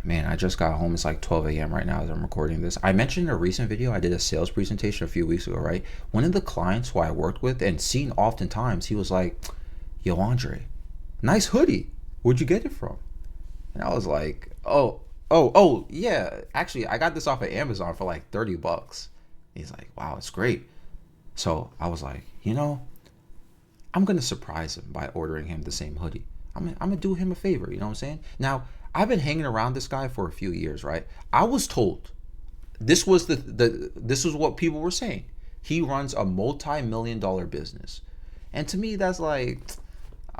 Man, I just got home. It's like 12 a.m. right now as I'm recording this. I mentioned in a recent video, I did a sales presentation a few weeks ago, right? One of the clients who I worked with and seen oftentimes, he was like, Yo, Andre, nice hoodie. Where'd you get it from? And I was like, yeah. Actually, I got this off of Amazon for like 30 bucks. He's like, wow, it's great. So I was like, I'm gonna surprise him by ordering him the same hoodie. I'm gonna do him a favor. You know what I'm saying? Now, I've been hanging around this guy for a few years, right? I was told this was this was what people were saying. He runs a multi-million-dollar business, and to me, that's like,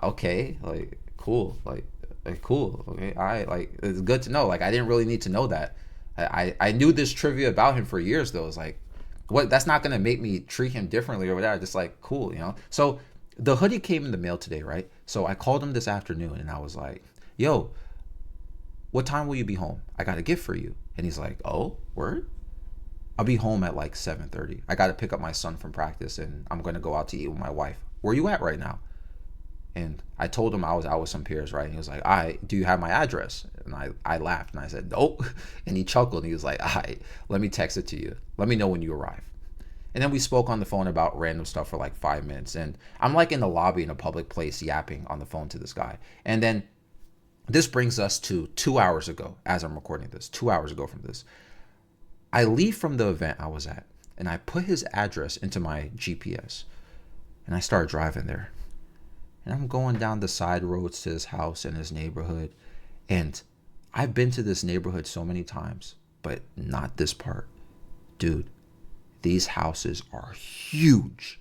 okay, like cool, like cool. Okay, I like it's good to know. Like I didn't really need to know that. I knew this trivia about him for years though. It's like, what? That's not gonna make me treat him differently or whatever. Just like cool, you know. So the hoodie came in the mail today, right? So I called him this afternoon and I was like, yo, what time will you be home? I got a gift for you. And he's like, oh, word? I'll be home at like 7:30. I got to pick up my son from practice and I'm going to go out to eat with my wife. Where you at right now? And I told him I was out with some peers, right? And he was like, all right, do you have my address? And I laughed and I said, nope. And he chuckled and he was like, all right, let me text it to you. Let me know when you arrive. And then we spoke on the phone about random stuff for like 5 minutes. And I'm like in the lobby in a public place yapping on the phone to this guy. And then this brings us to 2 hours ago, as I'm recording this, 2 hours ago from this. I leave from the event I was at and I put his address into my GPS and I start driving there. And I'm going down the side roads to his house and his neighborhood. And I've been to this neighborhood so many times, but not this part. Dude, these houses are huge.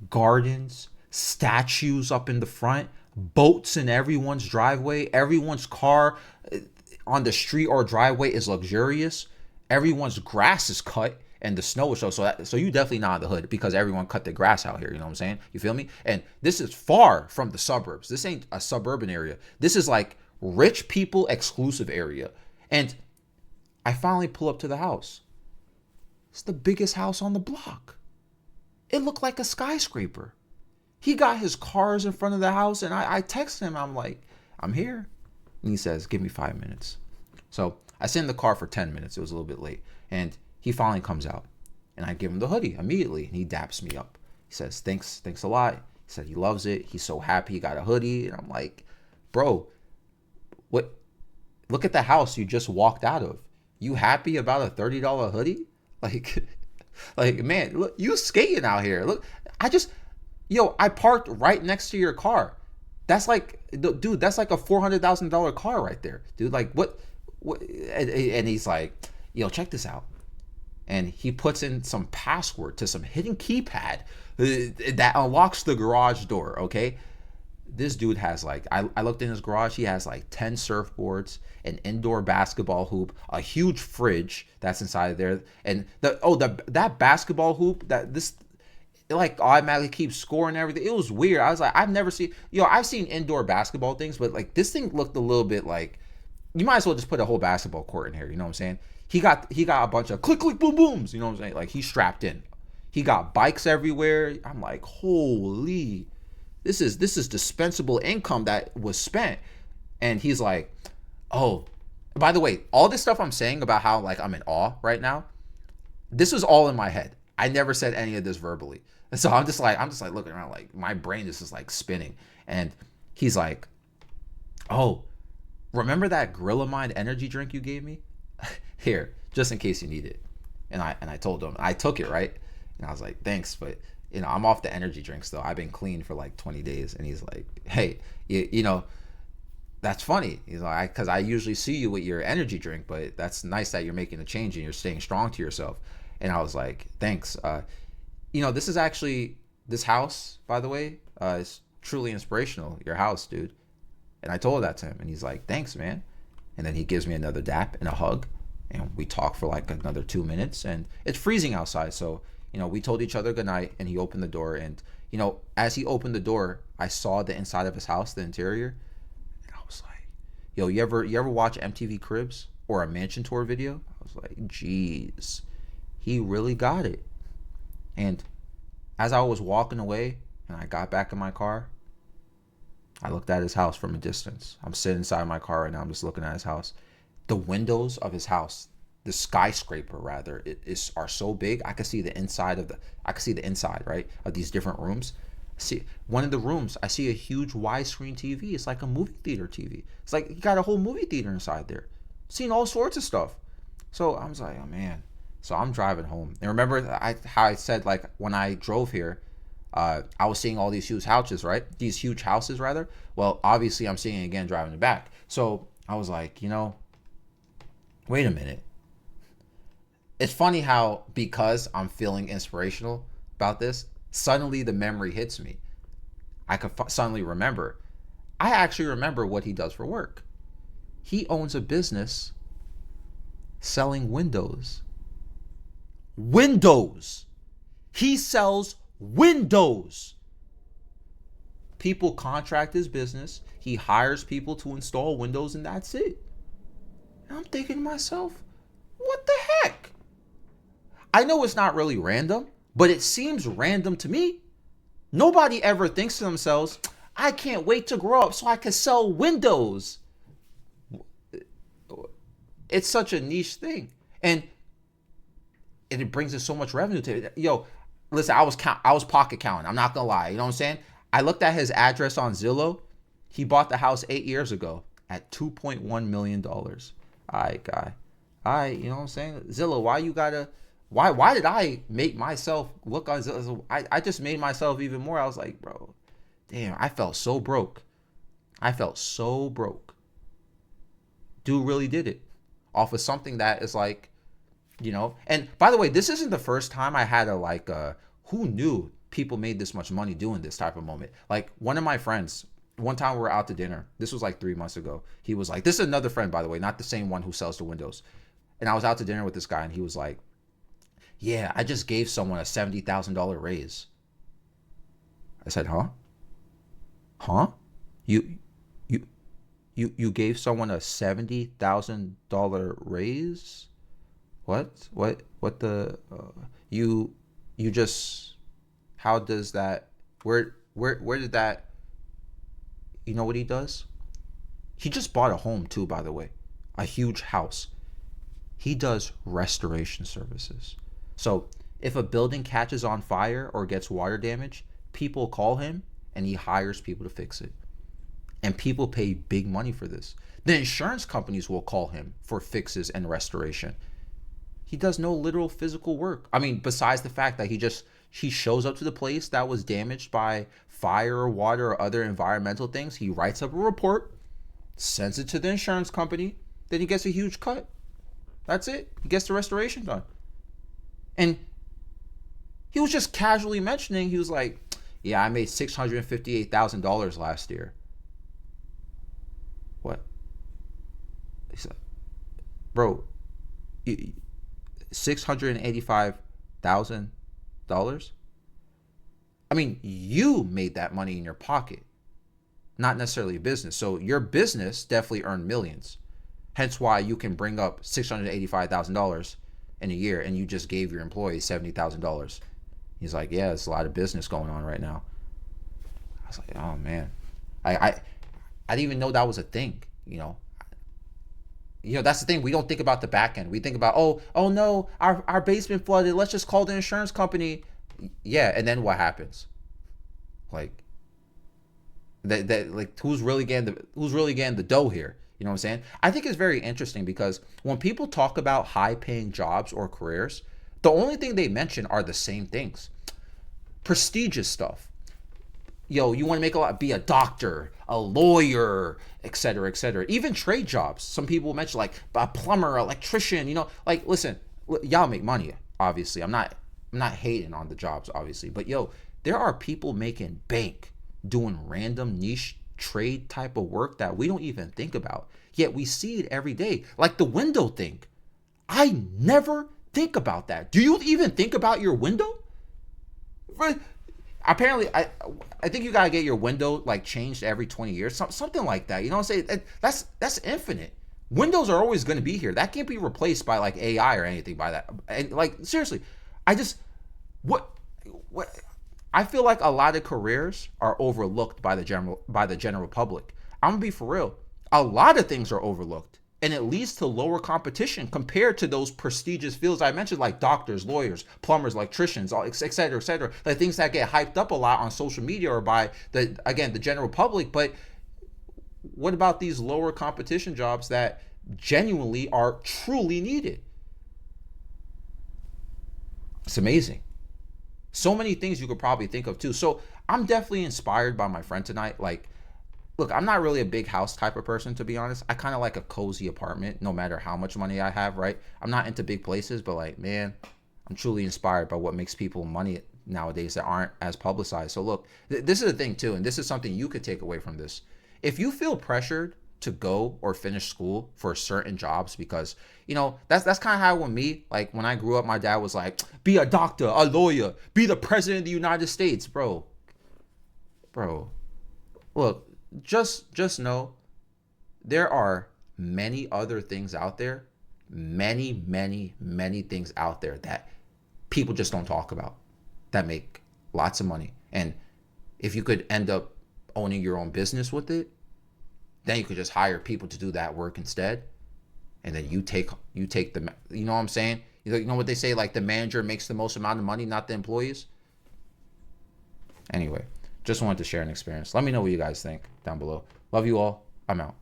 Gardens, statues up in the front, boats in everyone's driveway, everyone's car on the street or driveway is luxurious. Everyone's grass is cut and the snow is so you definitely not in the hood because everyone cut the grass out here, you know what I'm saying? You feel me? And this is far from the suburbs. This ain't a suburban area. This is like rich people exclusive area. And I finally pull up to the house. It's the biggest house on the block. It looked like a skyscraper. He got his cars in front of the house, and I text him. I'm like, I'm here. And he says, give me 5 minutes. So I sit in the car for 10 minutes. It was a little bit late. And he finally comes out. And I give him the hoodie immediately. And he daps me up. He says, thanks a lot. He said he loves it. He's so happy he got a hoodie. And I'm like, bro, what? Look at the house you just walked out of. You happy about a $30 hoodie? Like, like man, look, you skating out here. Look, I parked right next to your car. That's like, dude, that's like a $400,000 car right there, dude. Like, what? And he's like, yo, check this out. And he puts in some password to some hidden keypad that unlocks the garage door. Okay, this dude has like, I looked in his garage. He has like 10 surfboards, an indoor basketball hoop, a huge fridge that's inside of there, and that basketball hoop that this it like automatically keeps scoring everything. It was weird. I was like, I've seen indoor basketball things, but like this thing looked a little bit like you might as well just put a whole basketball court in here. You know what I'm saying? He got a bunch of click click boom booms. You know what I'm saying? Like he's strapped in. He got bikes everywhere. I'm like, holy, this is dispensable income that was spent. And he's like, oh, by the way, all this stuff I'm saying about how like I'm in awe right now, this was all in my head. I never said any of this verbally. And so I'm just like looking around, like my brain is just like spinning. And he's like, oh, remember that Gorilla Mind energy drink you gave me? Here, just in case you need it. And I told him, I took it, right? And I was like, thanks, but I'm off the energy drinks though. I've been clean for like 20 days. And he's like, hey, that's funny. He's like, because I usually see you with your energy drink, but that's nice that you're making a change and you're staying strong to yourself. And I was like, thanks. This is actually, this house, by the way, is truly inspirational. Your house, dude. And I told that to him and he's like, thanks, man. And then he gives me another dap and a hug. And we talk for like another 2 minutes and it's freezing outside. So, we told each other goodnight and he opened the door. And, as he opened the door, I saw the inside of his house, the interior. And I was like, yo, you ever watch MTV Cribs or a Mansion Tour video? I was like, geez, he really got it. And as I was walking away and I got back in my car, I looked at his house from a distance. I'm sitting inside my car right now. I'm just looking at his house. The windows of his house, the skyscraper rather, are so big. I could see the inside of the. I could see the inside, right, of these different rooms. See one of the rooms, I see a huge widescreen TV. It's like a movie theater TV. It's like you got a whole movie theater inside there. Seen all sorts of stuff. So I was like, oh man. So I'm driving home, and remember how I said like when I drove here, I was seeing all these huge houses, right? These huge houses rather. Well, obviously I'm seeing it again driving it back. So I was like, wait a minute. It's funny how because I'm feeling inspirational about this, suddenly the memory hits me. I could suddenly remember. I actually remember what he does for work. He owns a business selling windows. Windows. He sells windows. People contract his business. He hires people to install windows, and that's it. And I'm thinking to myself, what the heck? I know it's not really random, but it seems random to me. Nobody ever thinks to themselves, I can't wait to grow up so I can sell windows. It's such a niche thing. And it brings in so much revenue to it. Yo, listen, I was pocket counting. I'm not gonna lie. You know what I'm saying? I looked at his address on Zillow. He bought the house 8 years ago at $2.1 million. All right, guy. All right, you know what I'm saying? Zillow, why did I make myself look on Zillow? I just made myself even more. I was like, bro, damn, I felt so broke. I felt so broke. Dude really did it off of something that is like, and by the way, this isn't the first time I had who knew people made this much money doing this type of moment. Like one of my friends, one time we were out to dinner. This was like 3 months ago. He was like, this is another friend, by the way, not the same one who sells the windows. And I was out to dinner with this guy and he was like, yeah, I just gave someone a $70,000 raise. I said, huh? Huh? You you gave someone a $70,000 raise? What the you just, how does that, where did that, you know what he does? He just bought a home too, by the way, a huge house. He does restoration services. So if a building catches on fire or gets water damage, people call him and he hires people to fix it. And people pay big money for this. The insurance companies will call him for fixes and restoration. He does no literal physical work. I mean, besides the fact that he shows up to the place that was damaged by fire or water or other environmental things. He writes up a report, sends it to the insurance company, then he gets a huge cut. That's it. He gets the restoration done. And he was just casually mentioning, he was like, yeah, I made $658,000 last year. What? He said, bro, $685,000? I mean, you made that money in your pocket, not necessarily a business. So your business definitely earned millions. Hence why you can bring up $685,000 in a year and you just gave your employees $70,000. He's like, yeah, it's a lot of business going on right now. I was like, oh man, I didn't even know that was a thing. That's the thing. We don't think about the back end. We think about, oh no, our basement flooded. Let's just call the insurance company. Yeah, and then what happens? Like, like who's really getting the dough here? You know what I'm saying? I think it's very interesting because when people talk about high-paying jobs or careers, the only thing they mention are the same things. Prestigious stuff. Yo, you want to make a lot, be a doctor, a lawyer, etc., etc. Even trade jobs. Some people mention like a plumber, electrician, like listen, y'all make money, obviously. I'm not hating on the jobs, obviously. But yo, there are people making bank doing random niche trade type of work that we don't even think about. Yet we see it every day. Like the window thing. I never think about that. Do you even think about your window? Apparently, I think you gotta get your window like changed every 20 years, something like that. You know what I'm saying? That's infinite. Windows are always going to be here. That can't be replaced by like AI or anything by that. And like seriously, what I feel like a lot of careers are overlooked by the general public. I'm gonna be for real. A lot of things are overlooked. and it leads to lower competition compared to those prestigious fields I mentioned, like doctors, lawyers, plumbers, electricians, et cetera, et cetera. Like things that get hyped up a lot on social media or by the general public. But what about these lower competition jobs that genuinely are truly needed? It's amazing. So many things you could probably think of too. So I'm definitely inspired by my friend tonight. Like, look, I'm not really a big house type of person, to be honest. I kind of like a cozy apartment, no matter how much money I have, right? I'm not into big places, but like, man, I'm truly inspired by what makes people money nowadays that aren't as publicized. So look, this is the thing too, and this is something you could take away from this. If you feel pressured to go or finish school for certain jobs, because that's kind of how with me, like when I grew up, my dad was like, be a doctor, a lawyer, be the president of the United States. Bro, look, just know there are many other things out there, many things out there that people just don't talk about, that make lots of money. And if you could end up owning your own business with it, then you could just hire people to do that work instead, and then you take the, you know what I'm saying? You know what they say, like the manager makes the most amount of money, not the employees. Anyway, just wanted to share an experience. Let me know what you guys think down below. Love you all. I'm out.